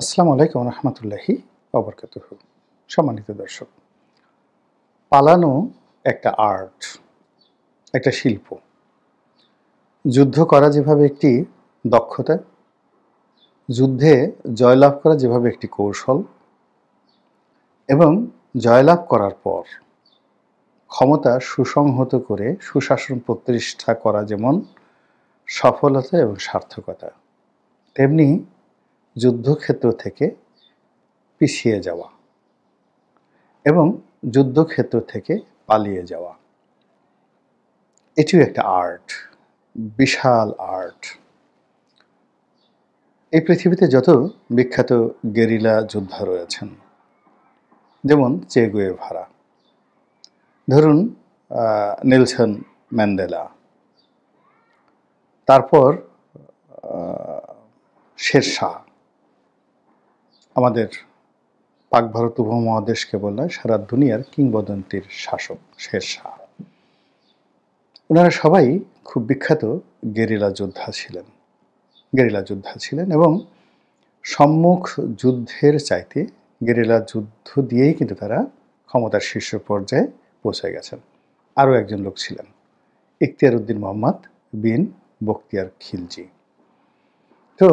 আসসালামু আলাইকুম রহমতুল্লাহি ওয়া সম্মানিত দর্শক, পালানো একটা আর্ট, একটা শিল্প। যুদ্ধ করা যেভাবে একটি দক্ষতা, যুদ্ধে জয়লাভ করা যেভাবে একটি কৌশল, এবং জয়লাভ করার পর ক্ষমতা সুসংহত করে সুশাসন প্রতিষ্ঠা করা যেমন সফলতা এবং সার্থকতা, তেমনি যুদ্ধক্ষেত্র থেকে পিছিয়ে যাওয়া এবং যুদ্ধক্ষেত্র থেকে পালিয়ে যাওয়া, এটিও একটা আর্ট, বিশাল আর্ট। এই পৃথিবীতে যত বিখ্যাত গেরিলা যোদ্ধা রয়েছেন, যেমন চে গুয়েভারা, ধরুন নেলসন ম্যান্ডেলা, তারপর শেরশাহ, আমাদের পাক ভারত উপমহাদেশকে বলা সারা দুনিয়ার কিংবদন্তির শাসক শেরশাহ। ওনারা সবাই খুব বিখ্যাত গেরিলা যোদ্ধা ছিলেন এবং সম্মুখ যুদ্ধের চাইতে গেরিলা যুদ্ধ দিয়েই কিন্তু তারা ক্ষমতার শীর্ষ পর্যায়ে পৌঁছে গেছেন। আরও একজন লোক ছিলেন ইখতিয়ার উদ্দিন মোহাম্মদ বিন বখতিয়ার খিলজি। তো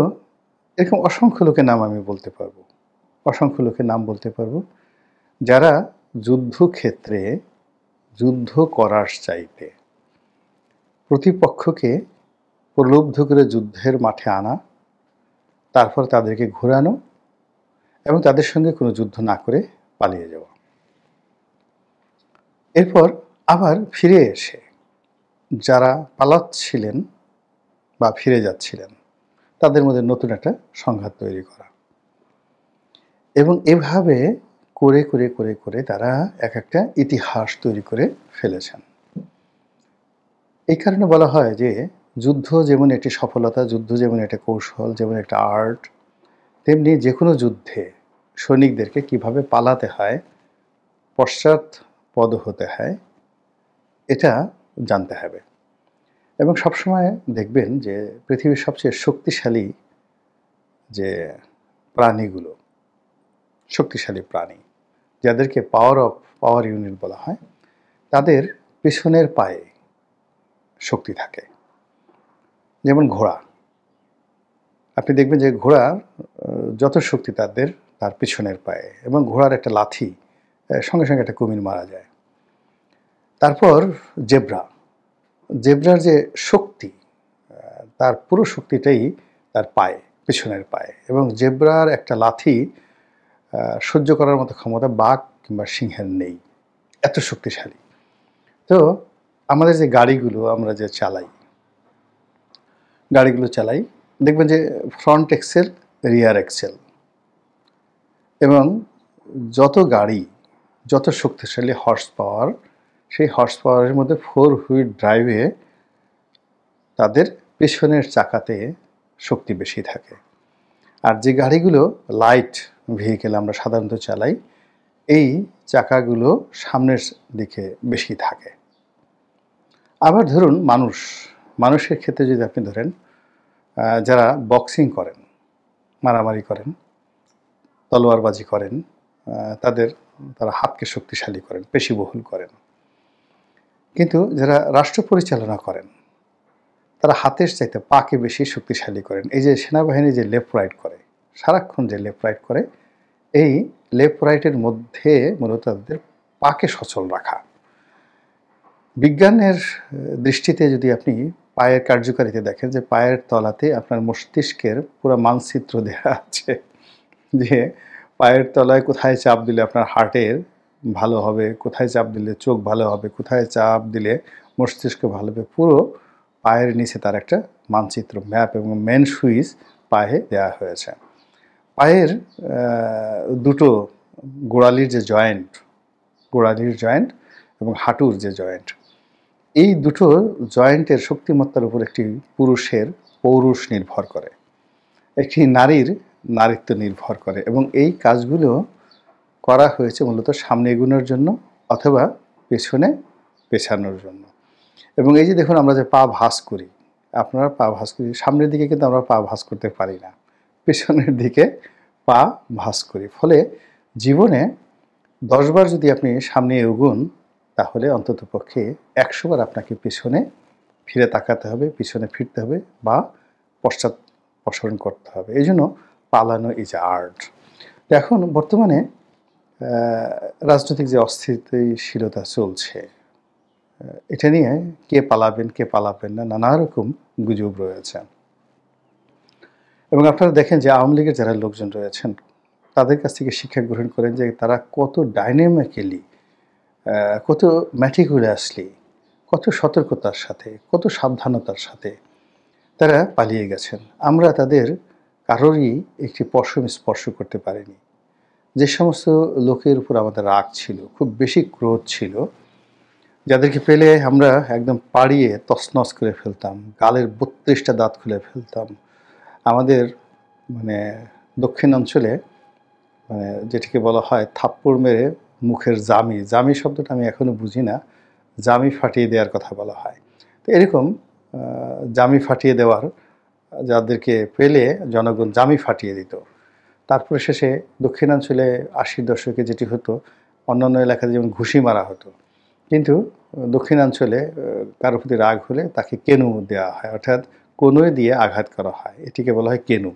এরকম অসংখ্য লোকের নাম আমি বলতে পারবো, যারা যুদ্ধক্ষেত্রে যুদ্ধ করার চাইতে প্রতিপক্ষকে প্রলুব্ধ করে যুদ্ধের মাঠে আনা, তারপর তাদেরকে ঘোরানো এবং তাদের সঙ্গে কোনো যুদ্ধ না করে পালিয়ে যাওয়া। এরপর আবার ফিরে এসে যারা পালাচ্ছিলেন বা ফিরে যাচ্ছিলেন তাদের মধ্যে নতুন একটা সংঘাত তৈরি করা, এবং এভাবে করে করে করে করে তারা এক একটা ইতিহাস তৈরি করে ফেলেছেন। এই কারণে বলা হয় যে যুদ্ধ যেমন একটি সফলতা, যুদ্ধ যেমন একটা কৌশল, যেমন একটা আর্ট, তেমনি যে কোনো যুদ্ধে সৈনিকদেরকে কিভাবে পালাতে হয়, পশ্চাৎপদ হতে হয়, এটা জানতে হবে। এবং সবসময় দেখবেন যে পৃথিবীর সবচেয়ে শক্তিশালী যে প্রাণীগুলো, শক্তিশালী প্রাণী যাদেরকে পাওয়ার ইউনিট বলা হয়, তাদের পিছনের পায়ে শক্তি থাকে। যেমন ঘোড়া, আপনি দেখবেন যে ঘোড়ার যত শক্তি তার পিছনের পায়ে, এবং ঘোড়ার একটা লাথি সঙ্গে সঙ্গে একটা কুমির মারা যায়। তারপর জেব্রার যে শক্তি, তার পুরো শক্তিটাই তার পায়ে, পিছনের পায়ে, এবং জেব্রার একটা লাথি সহ্য করার মতো ক্ষমতা বাঘ কিংবা সিংহের নেই, এত শক্তিশালী। তো আমাদের যে আমরা যে গাড়িগুলো চালাই, দেখবেন যে ফ্রন্ট এক্সেল, রিয়ার এক্সেল, এবং যত শক্তিশালী হর্স পাওয়ার, সেই হর্স পাওয়ারের মধ্যে 4 হুইল ড্রাইভে তাদের পেছনের চাকাতে শক্তি বেশি থাকে। আর যে গাড়িগুলো লাইট ভেহিকেল আমরা সাধারণত চালাই, এই চাকাগুলো সামনের দিকে বেশি থাকে। আবার ধরুন মানুষের ক্ষেত্রে যদি আপনি ধরেন, যারা বক্সিং করেন, মারামারি করেন, তলোয়ারবাজি করেন, তারা হাতকে শক্তিশালী করেন, পেশিবহুল করেন। কিন্তু যারা রাষ্ট্র পরিচালনা করেন, তারা হাতের চাইতে পাকে বেশি শক্তিশালী করেন। এই যে সেনাবাহিনী যে লেফট রাইট করে, সারাক্ষণ যে লেফট রাইট করে, এই লেফট রাইটের মধ্যে মূলত তাদের পাকে সচল রাখা। বিজ্ঞানের দৃষ্টিতে যদি আপনি পায়ের কার্যকারিতা দেখেন, যে পায়ের তলাতে আপনার মস্তিষ্কের পুরো মানচিত্র দেওয়া আছে, যে পায়ের তলায় কোথায় চাপ দিলে আপনার হার্টের ভালো হবে, কোথায় চাপ দিলে চোখ ভালো হবে, কোথায় চাপ দিলে মস্তিষ্ক ভালো হবে, পুরো পায়ের নিচে তার একটা মানচিত্র, ম্যাপ এবং মেন সুইচ পায়ে দেওয়া হয়েছে। পায়ের দুটো গোড়ালির জয়েন্ট এবং হাঁটুর যে জয়েন্ট, এই দুটো জয়েন্টের শক্তিমত্তার উপর একটি পুরুষের পৌরুষ নির্ভর করে, একটি নারীর নারীত্ব নির্ভর করে, এবং এই কাজগুলো করা হয়েছে মূলত সামনে এগোনোর জন্য অথবা পেছনে পেছানোর জন্য। এবং এই যে দেখুন, আমরা যে পা ভাঁজ করি, আপনারা পা ভাঁজ করি, সামনের দিকে কিন্তু আমরা পা ভাঁজ করতে পারি না, পেছনের দিকে পা ভাঁজ করি। ফলে জীবনে ১০ বার যদি আপনি সামনে এগোন, তাহলে অন্ততপক্ষে ১০০ বার আপনাকে পেছনে ফিরে তাকাতে হবে, পিছনে ফিরতে হবে বা পশ্চাৎপসরণ করতে হবে। এইজন্য পালানো ইজ আর্ট। তো এখন বর্তমানে রাজনৈতিক যে অস্থিতিশীলতা চলছে, এটা নিয়ে কে পালাবেন, কে পালাবেন না, নানা রকম গুজব রয়েছে। এবং আপনারা দেখেন যে আওয়ামী লীগের যারা লোকজন রয়েছেন, তাদের কাছ থেকে শিক্ষা গ্রহণ করেন যে তারা কত ডাইনামিক্যালি, কত ম্যাটিকুলাসলি, কত সতর্কতার সাথে, কত সাবধানতার সাথে তারা পালিয়ে গেছেন। আমরা তাদের কারোরই একটি পশম স্পর্শ করতে পারিনি। যে সমস্ত লোকের উপর আমাদের রাগ ছিল, খুব বেশি ক্রোধ ছিল, যাদেরকে পেলে আমরা একদম পাড়িয়ে তছনছ করে ফেলতাম, গালের ৩২টা দাঁত খুলে ফেলতাম। আমাদের মানে দক্ষিণাঞ্চলে যেটিকে বলা হয় থাপ্পড় মেরে মুখের জামি, জামি শব্দটা আমি এখনও বুঝি না, জামি ফাটিয়ে দেওয়ার কথা বলা হয়। তো এরকম জামি ফাটিয়ে দেওয়ার, যাদেরকে পেলে জনগণ জামি ফাটিয়ে দিত। তারপরে শেষে দক্ষিণাঞ্চলে ৮০ দশকে যেটি হতো, অন্যান্য এলাকাতে যেমন ঘুষি মারা হতো, কিন্তু দক্ষিণাঞ্চলে কারো প্রতি রাগ হলে তাকে কেনু দেওয়া হয়, অর্থাৎ কনুই দিয়ে আঘাত করা হয়। এটিকে বলা হয় কেনু।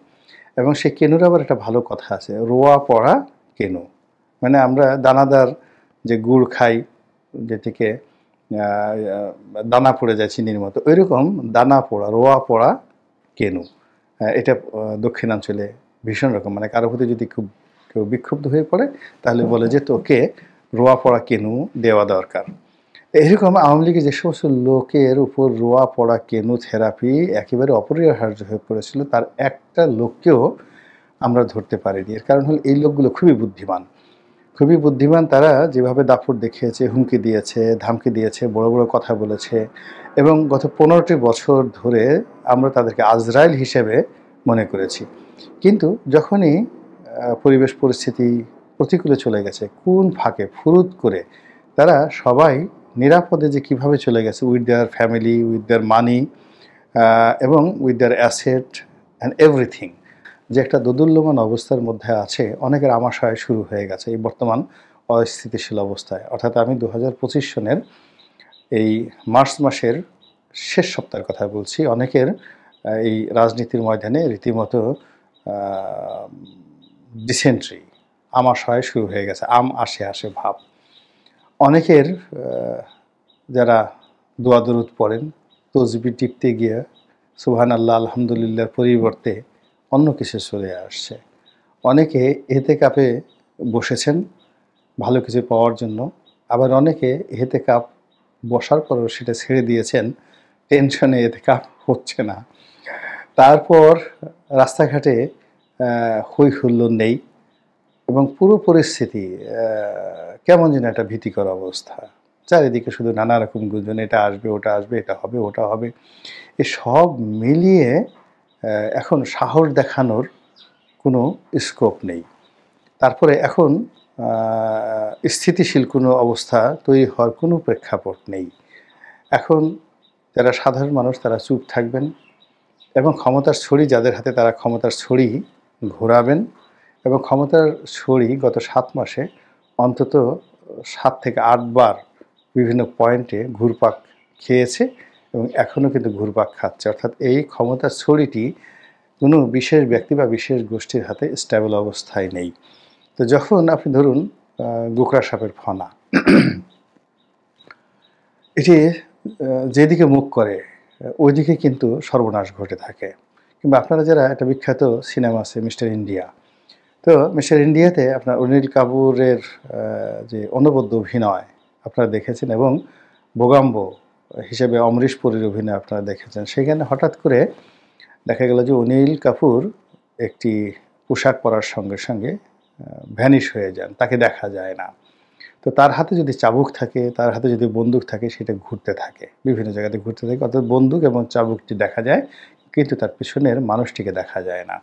এবং সেই কেনুর আবার একটা ভালো কথা আছে, রোয়া পড়া কেনু। মানে আমরা দানাদার যে গুড় খাই, যেটিকে দানা পড়ে যায় চিনির মতো, ওইরকম দানা পড়া, রোয়া পড়া কেনু। এটা দক্ষিণাঞ্চলে ভীষণ রকম, মানে কারো প্রতি যদি খুব কেউ বিক্ষুব্ধ হয়ে পড়ে, তাহলে বলে যে তোকে রোয়া পড়া কেনু দেওয়া দরকার। এরকম আওয়ামী লীগের যে সমস্ত লোকের উপর রোয়া পড়া কেনু থেরাপি একেবারে অপরিহার্য হয়ে পড়েছিল, তার একটা লোককেও আমরা ধরতে পারিনি। এর কারণ হলো এই লোকগুলো খুবই বুদ্ধিমান, খুবই বুদ্ধিমান। তারা যেভাবে দাপট দেখিয়েছে, হুমকি দিয়েছে, ধামকি দিয়েছে, বড় বড় কথা বলেছে, এবং গত ১৫টি বছর ধরে আমরা তাদেরকে আজরাইল হিসেবে মনে করেছি। কিন্তু যখনই পরিবেশ পরিস্থিতি প্রতিকূলে চলে গেছে, কোন ফাঁকে ফুরুত করে তারা সবাই নিরাপদে যে কীভাবে চলে গেছে, with their family, with their money এবং with their asset and everything, যে একটা দোদুল্যমান অবস্থার মধ্যে আছে, অনেকের আমাশয় শুরু হয়ে গেছে এই বর্তমান অস্থিতিশীল অবস্থায়। অর্থাৎ আমি ২০২৫ সনের এই মার্চ মাসের শেষ সপ্তাহের কথা বলছি। অনেকের এই রাজনীতির ময়দানে রীতিমতো ডিসেন্ট্রি, আমাশয় শুরু হয়ে গেছে, আসে আসে ভাব। অনেকের যারা দোয়া দরুদ পড়েন, তসবি টিপতে গিয়ে সুবহানাল্লাহ আলহামদুলিল্লাহর পরিবর্তে অন্য কিছু চলে আসছে। অনেকে এতেকাফে বসেছেন ভালো কিছু পাওয়ার জন্য, আবার অনেকে এতেকাফ বসার পরেও সেটা ছেড়ে দিয়েছেন, টেনশনে এতেকাফ হচ্ছে না। তারপর রাস্তাঘাটে হই হুল্লোড় নেই, এবং পুরো পরিস্থিতি কেমন যেন একটা ভীতিকর অবস্থা। চারিদিকে শুধু নানা রকম গুঞ্জন, এটা আসবে, ওটা আসবে, এটা হবে, ওটা হবে। এ সব মিলিয়ে এখন সাহস দেখানোর কোনো স্কোপ নেই। তারপরে এখন স্থিতিশীল কোনো অবস্থা তৈরি হওয়ার কোনো প্রেক্ষাপট নেই। এখন যারা সাধারণ মানুষ তারা চুপ থাকবেন, এবং ক্ষমতার ছড়ি যাদের হাতে, তারা ক্ষমতার ছড়ি ঘোরাবেন, এবং ক্ষমতার ছড়ি গত ৭ মাসে অন্তত ৭ থেকে ৮ বার বিভিন্ন পয়েন্টে ঘুরপাক খেয়েছে, এবং এখনও কিন্তু ঘুরপাক খাচ্ছে। অর্থাৎ এই ক্ষমতার ছড়িটি কোনো বিশেষ ব্যক্তি বা বিশেষ গোষ্ঠীর হাতে স্টেবল অবস্থায় নেই। তো যখন আপনি ধরুন গোকরা সাপের ফনা, এটি যেদিকে মুখ করে ওইদিকে কিন্তু সর্বনাশ ঘটে থাকে। কিংবা আপনারা যারা একটা বিখ্যাত সিনেমা আছে মিস্টার ইন্ডিয়া, তো মিস্টার ইন্ডিয়াতে আপনার অনিল কাপুরের যে অনবদ্য অভিনয় আপনারা দেখেছেন, এবং বোগাম্বো হিসেবে অমরিশ পুরীর অভিনয় আপনারা দেখেছেন। সেখানে হঠাৎ করে দেখা গেল যে অনিল কাপুর একটি পোশাক পরার সঙ্গে সঙ্গে ভ্যানিশ হয়ে যান, তাকে দেখা যায় না। তো তার হাতে যদি চাবুক থাকে, তার হাতে যদি বন্দুক থাকে, সেটা ঘুরতে থাকে, বিভিন্ন জায়গাতে ঘুরতে থাকে। অর্থাৎ বন্দুক এবং চাবুকটি দেখা যায়, কিন্তু তার পিছনের মানুষটিকে দেখা যায় না।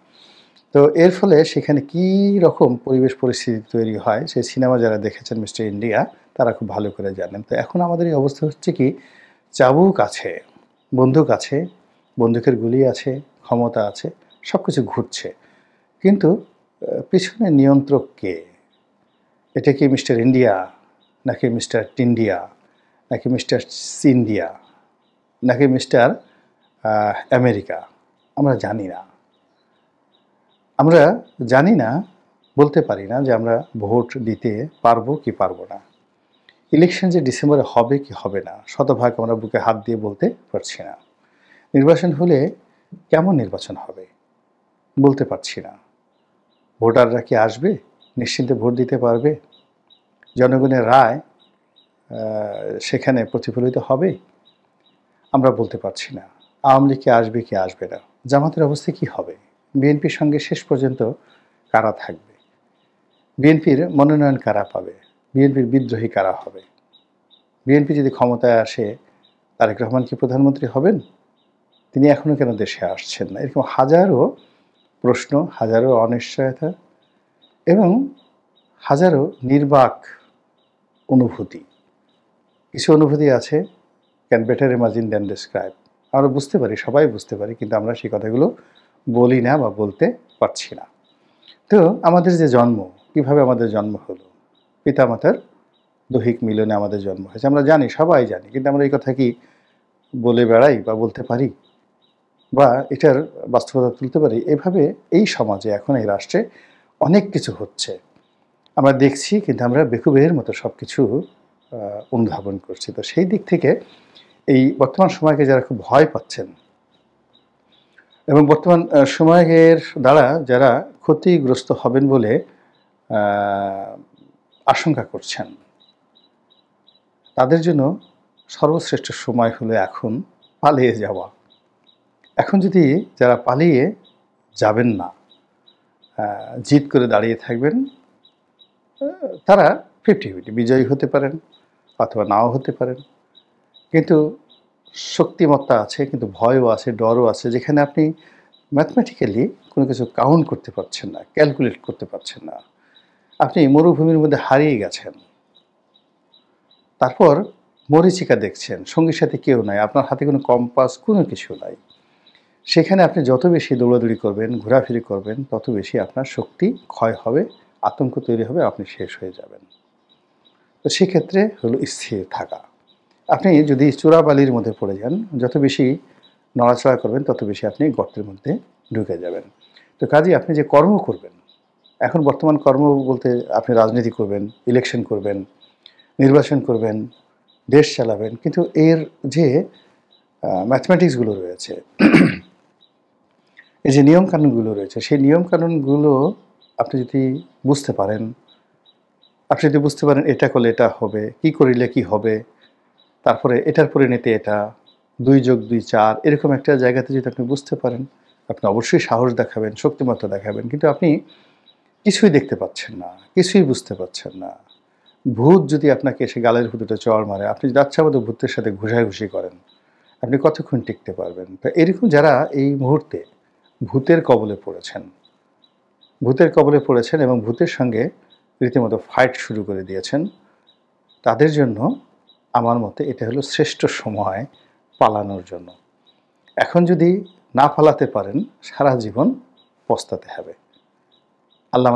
তো এর ফলে সেখানে কী রকম পরিবেশ পরিস্থিতি তৈরি হয়, সেই সিনেমা যারা দেখেছেন মিস্টার ইন্ডিয়া, তারা খুব ভালো করে জানেন। তো এখন আমাদের এই অবস্থা হচ্ছে কি, চাবুক আছে, বন্দুক আছে, বন্দুকের গুলি আছে, ক্ষমতা আছে, সব কিছু ঘুরছে, কিন্তু পিছনে নিয়ন্ত্রক কে? এটা কি মিস্টার ইন্ডিয়া, নাকি মিস্টার টিন্ডিয়া, নাকি মিস্টার সিন্ডিয়া, নাকি মিস্টার আমেরিকা? আমরা জানি না। আমরা জানি না, বলতে পারি না যে আমরা ভোট দিতে পারবো কি পারবো না। ইলেকশন যে ডিসেম্বরে হবে কি হবে না, শতভাগ আমরা বুকে হাত দিয়ে বলতে পারছি না। নির্বাচন হলে কেমন নির্বাচন হবে বলতে পারছি না। ভোটাররা কি আসবে? নিশ্চিন্তে ভোট দিতে পারবে? জনগণের রায় সেখানে প্রতিফলিত হবে? আমরা বলতে পারছি না। আওয়ামী লীগ কি আসবে কি আসবে না? জামাতের অবস্থা কি হবে? বিএনপির সঙ্গে শেষ পর্যন্ত কারা থাকবে? বিএনপির মনোনয়ন কারা পাবে? বিএনপির বিদ্রোহী কারা হবে? বিএনপি যদি ক্ষমতায় আসে, তারেক রহমান কি প্রধানমন্ত্রী হবেন? তিনি এখনো কেন দেশে আসছেন না? এরকম হাজারো প্রশ্ন, হাজারো অনিশ্চয়তা এবং হাজারো নির্বাক অনুভূতি। কিছু অনুভূতি আছে, can better imagine than describe. আমরা বুঝতে পারি, সবাই বুঝতে পারি, কিন্তু আমরা সেই কথাগুলো বলি না বা বলতে পারছি না। তো আমাদের যে জন্ম, কিভাবে আমাদের জন্ম হলো? পিতামাতার দৈহিক মিলনে আমাদের জন্ম হয়েছে, আমরা জানি, সবাই জানি, কিন্তু আমরা এই কথা কি বলে বেড়াই বা বলতে পারি বা এটার বাস্তবতা তুলতে পারি? এভাবে এই সমাজে এখন এই রাষ্ট্রে অনেক কিছু হচ্ছে, আমরা দেখছি, কিন্তু আমরা বেকুবের মতো সব কিছু অনুধাবন করছি। তো সেই দিক থেকে এই বর্তমান সময়কে যারা খুব ভয় পাচ্ছেন এবং বর্তমান সময়ের দ্বারা যারা ক্ষতিগ্রস্ত হবেন বলে আশঙ্কা করছেন, তাদের জন্য সর্বশ্রেষ্ঠ সময় হলো এখন পালিয়ে যাওয়া। এখন যদি যারা পালিয়ে যাবেন না, জিদ করে দাঁড়িয়ে থাকবেন, তারা 50-50 বিজয়ী হতে পারেন অথবা নাও হতে পারেন। কিন্তু শক্তিমত্তা আছে, কিন্তু ভয়ও আছে, ডরও আছে, যেখানে আপনি ম্যাথমেটিক্যালি কোনো কিছু কাউন্ট করতে পারছেন না, ক্যালকুলেট করতে পারছেন না। আপনি মরুভূমির মধ্যে হারিয়ে গেছেন, তারপর মরীচিকা দেখছেন, সঙ্গীর সাথে কেউ নাই, আপনার হাতে কোনো কম্পাস, কোনো কিছু নাই। সেখানে আপনি যত বেশি দৌড়াদৌড়ি করবেন, ঘোরাফিরি করবেন, তত বেশি আপনার শক্তি ক্ষয় হবে, আতঙ্ক তৈরি হবে, আপনি শেষ হয়ে যাবেন। তো সেক্ষেত্রে হলো স্থির থাকা। আপনি যদি চোরাবালির মধ্যে পড়ে যান, যত বেশি নড়াচড়া করবেন, তত বেশি আপনি গর্তের মধ্যে ঢুকে যাবেন। তো কাজেই আপনি যে কর্ম করবেন, এখন বর্তমান কর্ম বলতে আপনি রাজনীতি করবেন, ইলেকশন করবেন, নির্বাচন করবেন, দেশ চালাবেন, কিন্তু এর যে ম্যাথমেটিক্সগুলো রয়েছে, এই যে নিয়মকানুনগুলো রয়েছে, সেই নিয়মকানুনগুলো আপনি যদি বুঝতে পারেন, এটা করলে এটা হবে, কি করিলে কি হবে, তারপরে এটার পরিণতি এটা, 2+2 4, এরকম একটা জায়গাতে যদি আপনি বুঝতে পারেন, আপনি অবশ্যই সাহস দেখাবেন, শক্তিমত্তা দেখাবেন। কিন্তু আপনি কিছুই দেখতে পাচ্ছেন না, কিছুই বুঝতে পারছেন না। ভূত যদি আপনাকে এসে গালের ভেতরে চড় মারে, আপনি যদি আচ্ছামতো ভূতের সাথে ঘুষাঘুষি করেন, আপনি কতক্ষণ টিকতে পারবেন? তো এরকম যারা এই মুহূর্তে ভূতের কবলে পড়েছেন এবং ভূতের সঙ্গে রীতিমতো ফাইট শুরু করে দিয়েছেন, তাদের জন্য আমার মতে এটা হলো শ্রেষ্ঠ সময় পালানোর জন্য। এখন যদি না পালাতে পারেন, সারা জীবন পস্তাতে হবে। আল্লাহ